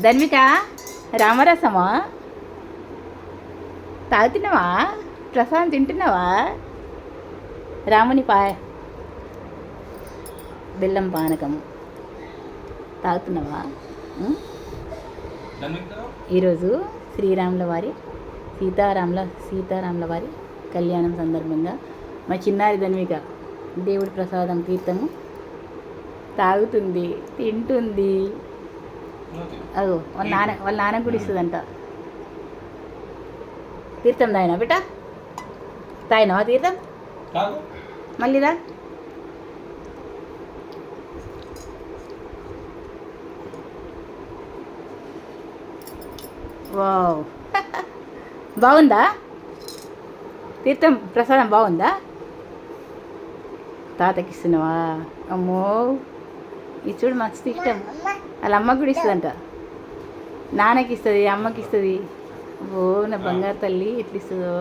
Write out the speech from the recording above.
ధన్విక రామరసమా తాగుతున్నావా? ప్రసాదం తింటున్నావా? రాముని బెల్లం పానకం తాగుతున్నావా? ఈరోజు శ్రీరాముల వారి సీతారాముల వారి కళ్యాణం సందర్భంగా మా చిన్నారి ధన్విక దేవుడి ప్రసాదం తీర్థము తాగుతుంది, తింటుంది. అగో వాళ్ళ నాన్న కూడా ఇస్తుందంట. తీర్థం తాగినా బిడ్డ? తాగినావా తీర్థం? మళ్ళీరా వావ్ బాగుందా? తీర్థం ప్రసాదం బాగుందా? తాతకి ఇస్తున్నావా? అమ్మో ఇది చూడు మస్తు ఇష్టం. వాళ్ళ అమ్మకి కూడా ఇస్తుందంట. నాన్నకి ఇస్తుంది, అమ్మకి ఇస్తుంది. ఓ నా బంగారు తల్లి ఎట్లా ఇస్తుందో.